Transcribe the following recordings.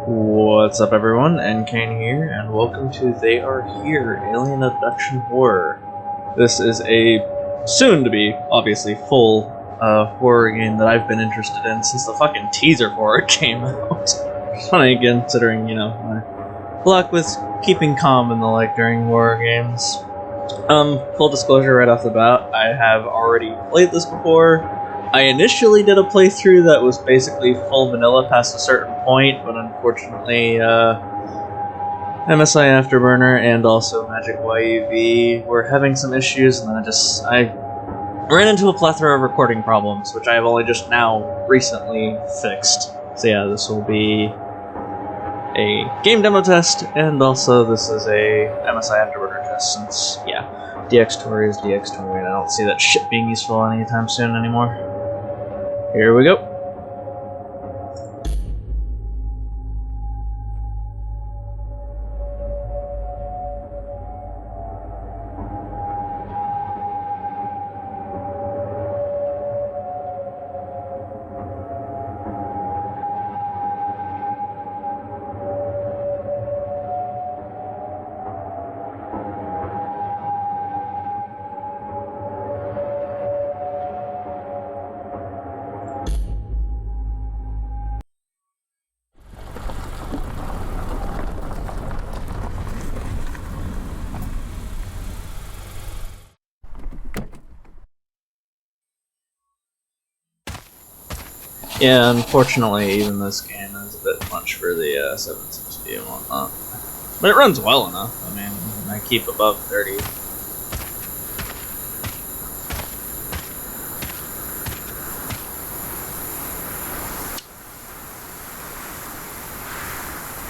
What's up everyone, NCane here, and welcome to They Are Here, Alien Abduction Horror. This is a soon-to-be, obviously, full horror game that I've been interested in since the fucking teaser for it came out. Funny considering, you know, my luck with keeping calm and the like during horror games. Full disclosure right off the bat, I have already played this before. I initially did a playthrough that was basically full vanilla past a certain point, but unfortunately, MSI Afterburner and also MagicYUV were having some issues, and then I ran into a plethora of recording problems, which I have only just now recently fixed. So yeah, this will be a game demo test, and also this is a MSI Afterburner test, since, yeah, DxTory is DxTory, and I don't see that shit being useful anytime soon anymore. Here we go. Yeah, unfortunately, even this game is a bit much for the 760 and whatnot. But it runs well enough. I mean, I keep above 30.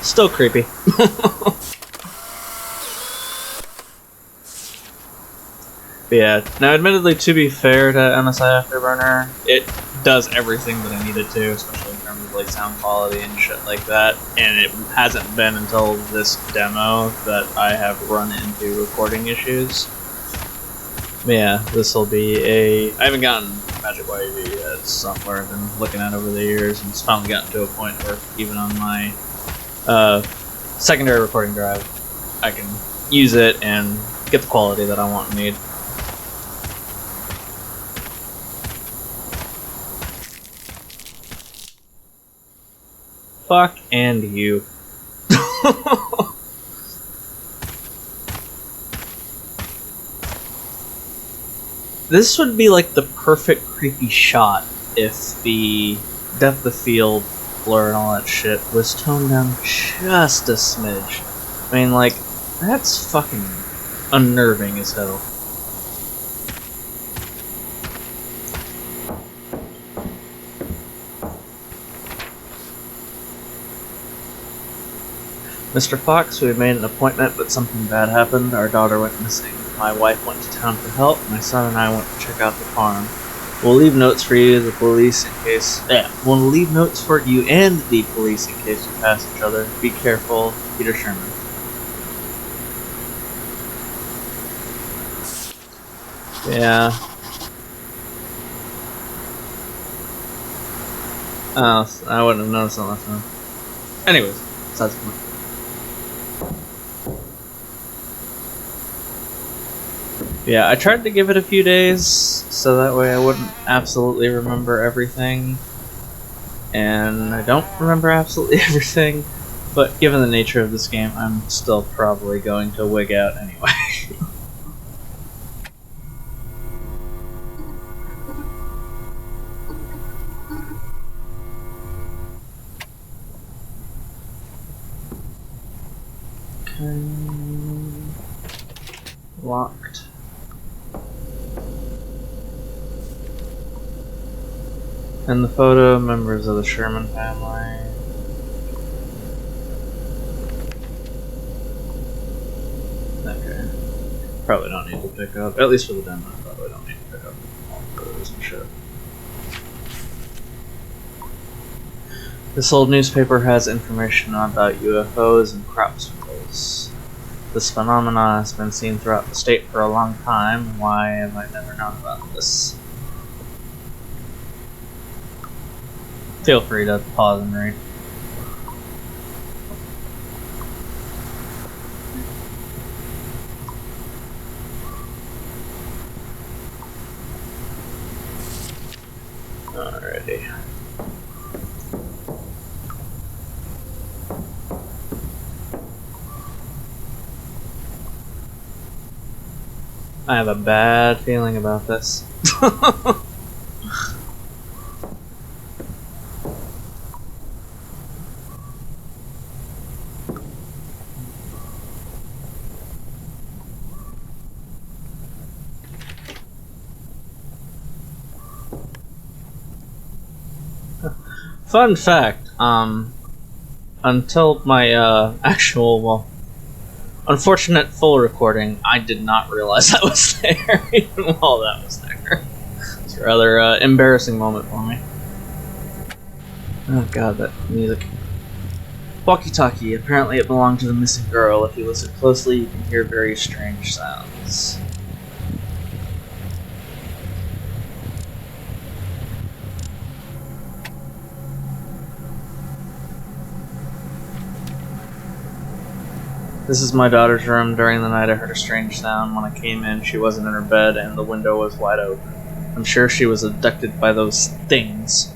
Still creepy. But yeah, now admittedly, to be fair to MSI Afterburner, it does everything that I needed to, especially in terms of like sound quality and shit like that, and it hasn't been until this demo that I have run into recording issues. But yeah, this will be a... I haven't gotten MagicYUV yet. It's software I've been looking at over the years, and it's finally gotten to a point where even on my secondary recording drive, I can use it and get the quality that I want and need. Fuck and you. This would be like the perfect creepy shot if the depth of field, blur and all that shit was toned down just a smidge. I mean, like, that's fucking unnerving as hell. Mr. Fox, we had made an appointment, but something bad happened. Our daughter went missing. My wife went to town for help. My son and I went to check out the farm. We'll leave notes for you, the police, in case... we'll leave notes for you and the police in case you pass each other. Be careful, Peter Sherman. Yeah. Oh, I wouldn't have noticed that last time. Anyways, besides the point. Yeah, I tried to give it a few days, so that way I wouldn't absolutely remember everything. And I don't remember absolutely everything, but given the nature of this game, I'm still probably going to wig out anyway. Okay. Locked. And the photo, members of the Sherman family. Okay. Probably don't need to pick up, at least for the demo, probably don't need to pick up all the photos and shit. This old newspaper has information about UFOs and crop circles. This phenomenon has been seen throughout the state for a long time. Why have I never known about this? Feel free to pause and read. Alrighty. I have a bad feeling about this. Fun fact, until my actual, unfortunate full recording, I did not realize that was there, even while that was there. It's a rather embarrassing moment for me. Oh god, that music. Walkie-talkie, apparently it belonged to the missing girl. If you listen closely, you can hear very strange sounds. This is my daughter's room. During the night I heard a strange sound. When I came in, she wasn't in her bed and the window was wide open. I'm sure she was abducted by those things.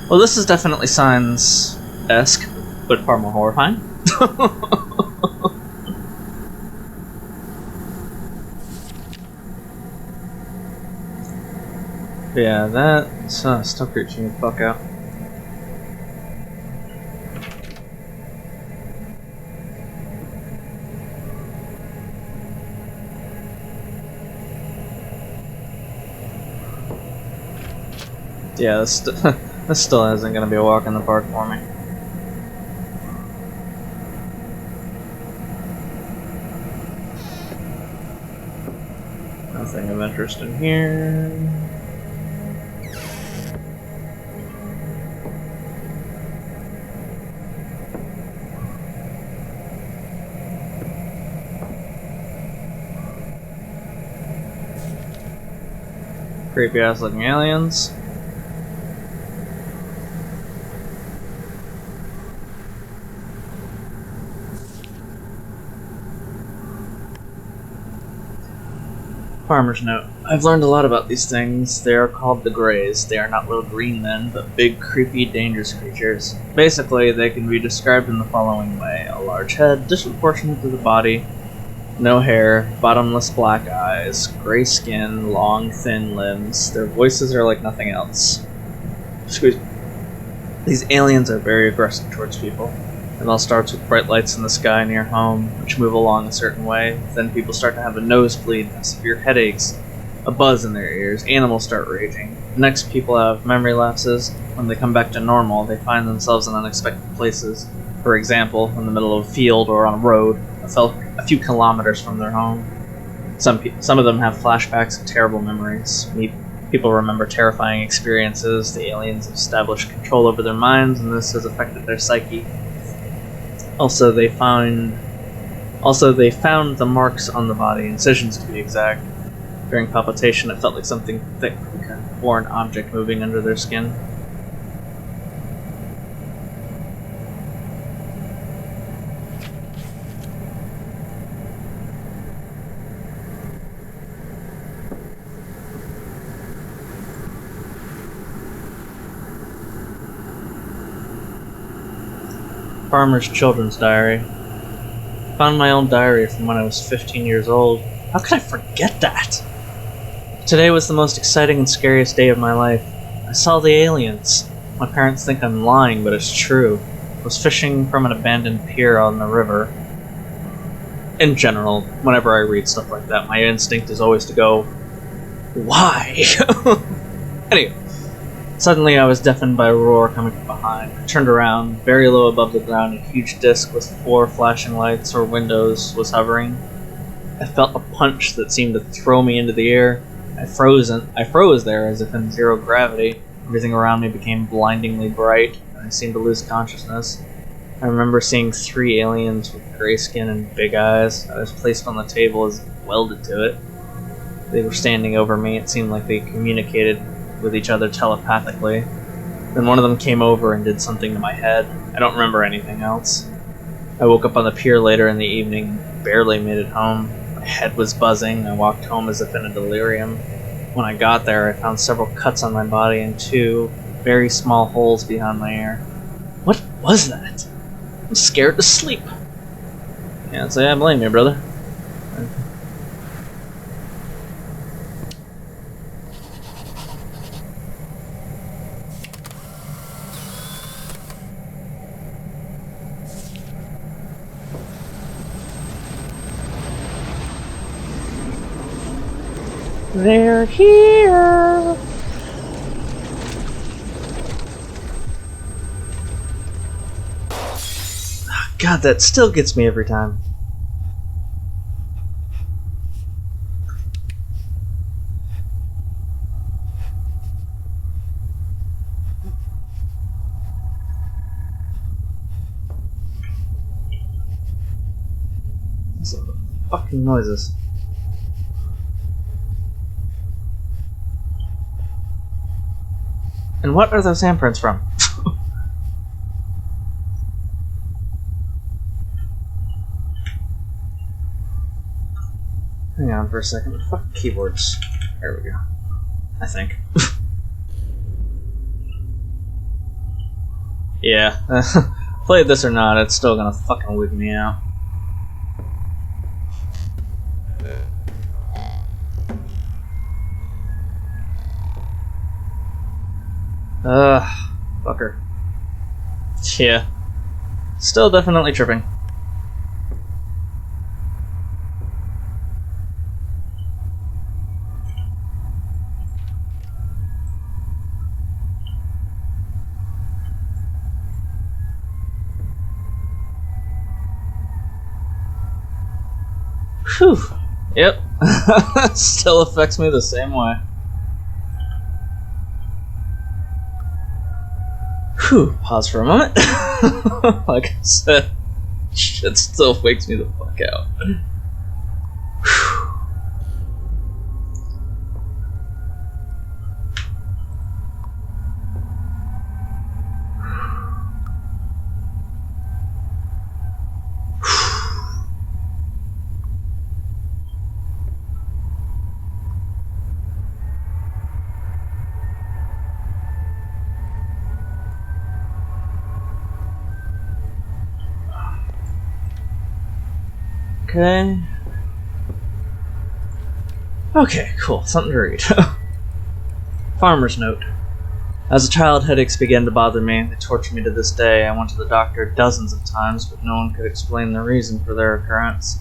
Well, this is definitely Signs-esque, but far more horrifying. Yeah, that still creeps me the fuck out. Yeah, this still isn't gonna be a walk in the park for me. Nothing of interest in here. Creepy ass looking aliens. Farmer's note. I've learned a lot about these things. They are called the Greys. They are not little green men, but big, creepy, dangerous creatures. Basically, they can be described in the following way. A large head, disproportionate to the body, no hair, bottomless black eyes, gray skin, long, thin limbs. Their voices are like nothing else. Excuse me. These aliens are very aggressive towards people. It all starts with bright lights in the sky near home, which move along a certain way. Then people start to have a nosebleed, have severe headaches, a buzz in their ears, animals start raging. Next, people have memory lapses. When they come back to normal, they find themselves in unexpected places. For example, in the middle of a field or on a road, a few kilometers from their home. Some of them have flashbacks of terrible memories. People remember terrifying experiences. The aliens have established control over their minds, and this has affected their psyche. Also, they found the marks on the body, incisions to be exact. During palpation, it felt like something thick, like a foreign object moving under their skin. Farmer's Children's Diary. Found my own diary from when I was 15 years old. How could I forget that? Today was the most exciting and scariest day of my life. I saw the aliens. My parents think I'm lying, but it's true. I was fishing from an abandoned pier on the river. In general, whenever I read stuff like that, my instinct is always to go, why? Anyway. Suddenly I was deafened by a roar coming from behind. I turned around. Very low above the ground, a huge disc with 4 flashing lights or windows was hovering. I felt a punch that seemed to throw me into the air. I froze there as if in zero gravity. Everything around me became blindingly bright, and I seemed to lose consciousness. I remember seeing 3 aliens with gray skin and big eyes. I was placed on the table as welded to it. They were standing over me. It seemed like they communicated with each other telepathically. Then one of them came over and did something to my head. I don't remember anything else. I woke up on the pier later in the evening, barely made it home. My head was buzzing. I walked home as if in a delirium. When I got there, I found several cuts on my body and 2 very small holes behind my ear. What was that? I'm scared to sleep. Can't say I blame you, brother. They're here! God, that still gets me every time. What's the fucking noises? And what are those handprints from? Hang on for a second. The fucking keyboards. There we go. I think. Yeah. Play this or not, it's still gonna fucking wig me out. Fucker. Yeah. Still definitely tripping. Whew. Yep. Still affects me the same way. Whew. Pause for a moment. Like I said, shit still wakes me the fuck out. Okay. Okay, cool. Something to read. Farmer's note. As a child, headaches began to bother me. They torture me to this day. I went to the doctor dozens of times, but no one could explain the reason for their occurrence.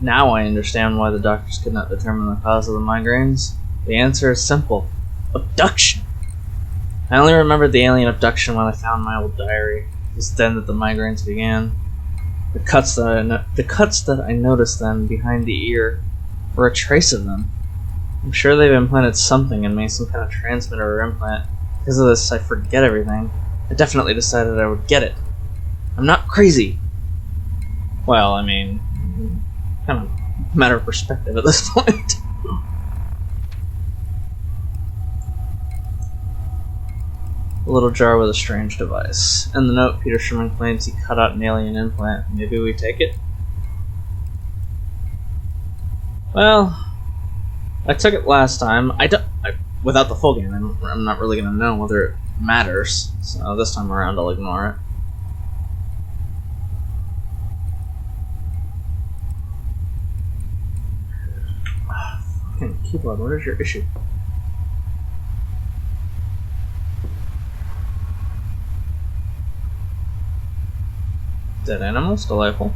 Now I understand why the doctors could not determine the cause of the migraines. The answer is simple. Abduction! I only remembered the alien abduction when I found my old diary. It was then that the migraines began. The cuts that I noticed then behind the ear were a trace of them. I'm sure they've implanted something in me, some kind of transmitter or implant. Because of this, I forget everything. I definitely decided I would get it. I'm not crazy. Well, I mean, kind of a matter of perspective at this point. A little jar with a strange device. In the note, Peter Sherman claims he cut out an alien implant. Maybe we take it? Well, I took it last time. Without the full game, I'm not really going to know whether it matters. So this time around, I'll ignore it. Fucking keyboard, what is your issue? Dead animals, delightful.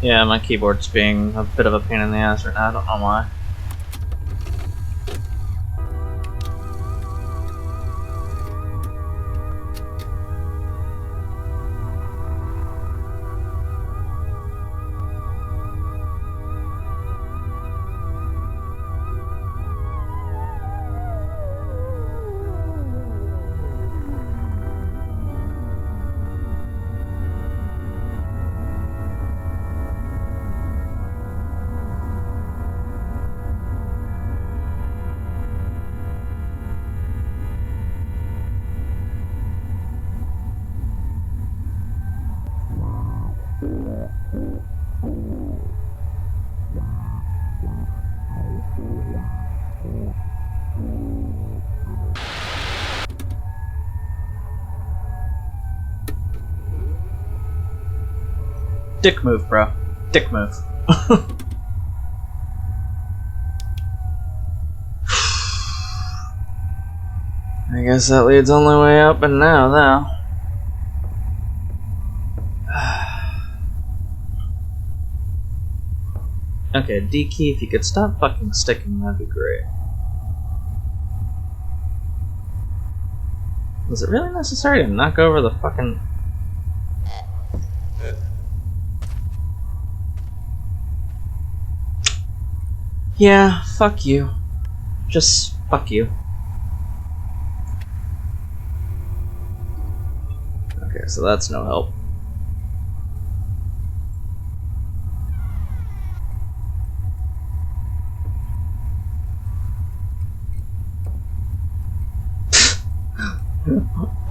Yeah, my keyboard's being a bit of a pain in the ass right now, I don't know why. Dick move, bro. Dick move. I guess that leads only way up and now, though. Okay, D key, if you could stop fucking sticking, that'd be great. Was it really necessary to knock over the fucking... Yeah, fuck you. Just fuck you. Okay, so that's no help.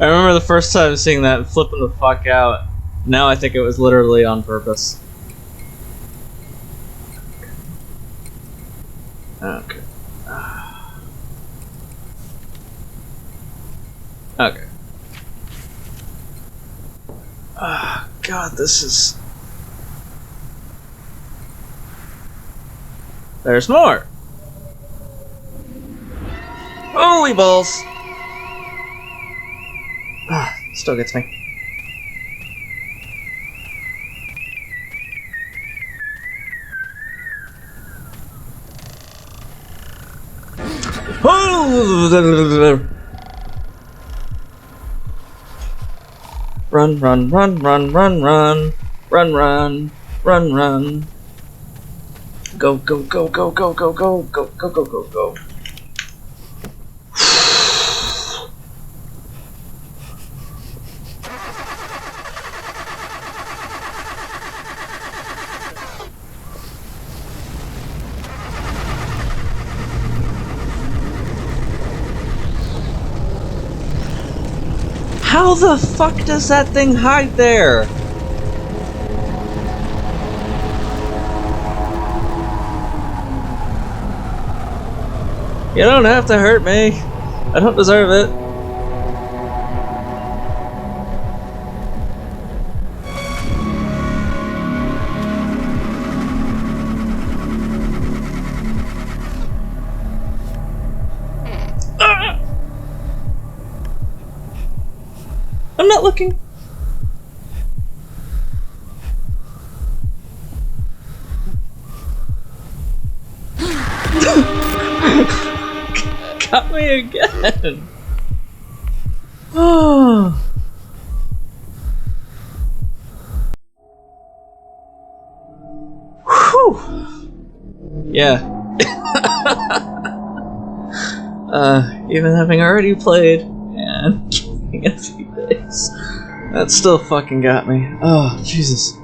I remember the first time seeing that and flipping the fuck out. Now I think it was literally on purpose. Okay. Okay. Ah, God, this is... There's more! Holy balls! Ah, still gets me. Run, run, run, run, run, run, run, run, run, run. Go, go, go, go, go, go, go, go, go, go, go, go. How the fuck does that thing hide there? You don't have to hurt me. I don't deserve it. Ah! I'm not looking. Got me again. Oh. Whew. Yeah. Even having already played and in a few days, that still fucking got me. Oh, Jesus.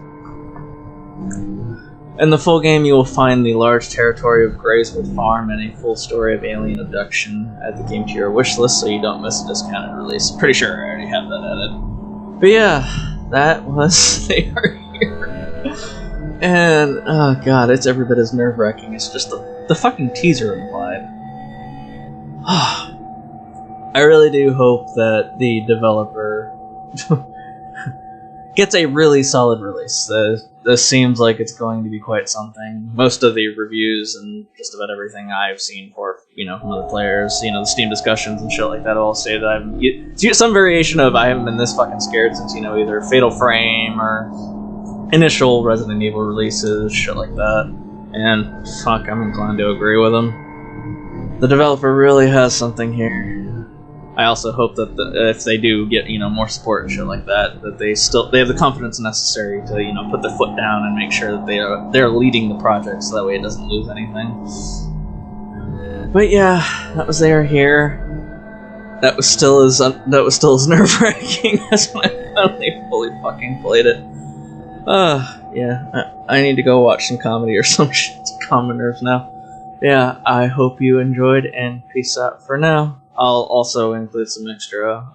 In the full game, you will find the large territory of Grayswood Farm and a full story of alien abduction. Add the game to your wish list so you don't miss a discounted release. Pretty sure I already have that added. But yeah, that was They Are Here. And, oh god, it's every bit as nerve-wracking as just the fucking teaser implied. I really do hope that the developer gets a really solid release. This seems like it's going to be quite something. Most of the reviews and just about everything I've seen for, from other players, the Steam discussions and shit like that all say that it's some variation of I haven't been this fucking scared since, either Fatal Frame or initial Resident Evil releases, shit like that. And fuck, I'm inclined to agree with them. The developer really has something here. I also hope that if they do get more support and shit like that, that they have the confidence necessary to put their foot down and make sure that they're leading the project so that way it doesn't lose anything. But yeah, that was They Are Here. That was still as nerve-wracking as when I finally fully fucking played it. Yeah, I need to go watch some comedy or some shit to calm my nerves now. Yeah, I hope you enjoyed, and peace out for now. I'll also include some extra,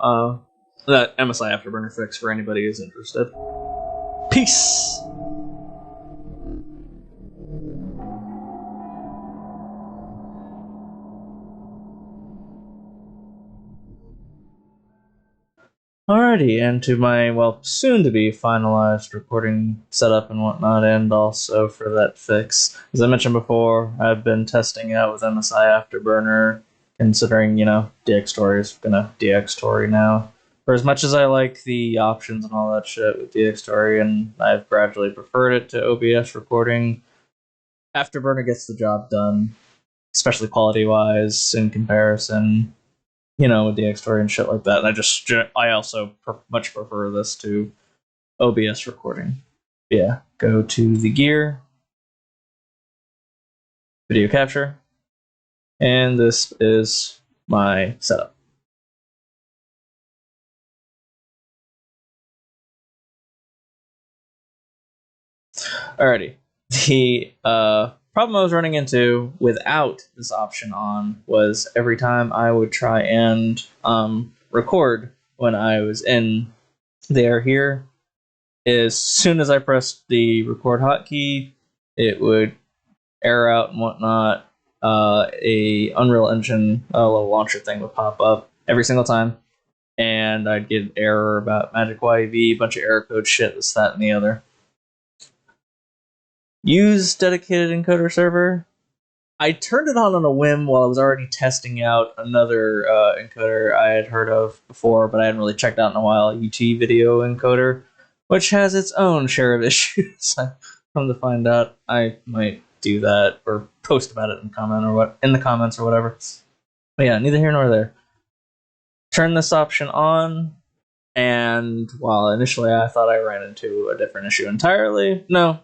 that MSI Afterburner fix for anybody who's interested. Peace! Alrighty, and to my, well, soon-to-be finalized recording setup and whatnot, and also for that fix. As I mentioned before, I've been testing out with MSI Afterburner, considering, DxTory is gonna DxTory now. For as much as I like the options and all that shit with DxTory, and I've gradually preferred it to OBS recording, Afterburner gets the job done, especially quality-wise, in comparison, with the DxTory and shit like that. And I also much prefer this to OBS recording. Yeah, go to the gear, video capture, and this is my setup. Alrighty. The problem I was running into without this option on was every time I would try and record when I was in there here, as soon as I pressed the record hotkey, it would error out and whatnot. A Unreal Engine little launcher thing would pop up every single time, and I'd get an error about MagicYUV, a bunch of error code shit, this, that, and the other. Use dedicated encoder server. I turned it on a whim while I was already testing out another encoder I had heard of before, but I hadn't really checked out in a while, UT video encoder, which has its own share of issues. Come to find out, I might do that or post about it in the comments or whatever. But yeah, neither here nor there. Turn this option on, and while initially I thought I ran into a different issue entirely, no,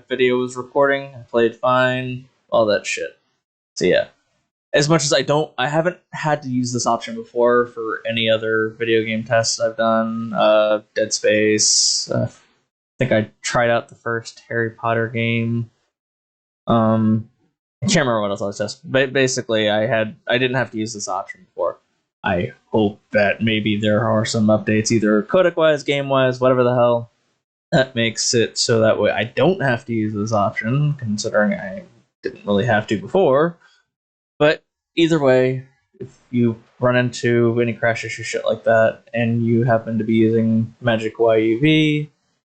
video was recording, I played fine, all that shit. So yeah, as much as I haven't had to use this option before for any other video game tests I've done. Dead Space. I think I tried out the first Harry Potter game. I can't remember what else I was testing. But basically, I didn't have to use this option before. I hope that maybe there are some updates, either codec-wise, game-wise, whatever the hell, that makes it so that way I don't have to use this option, considering I didn't really have to before. But either way, if you run into any crash issue shit like that, and you happen to be using MagicYUV,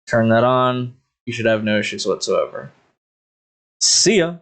turn that on, you should have no issues whatsoever. See ya!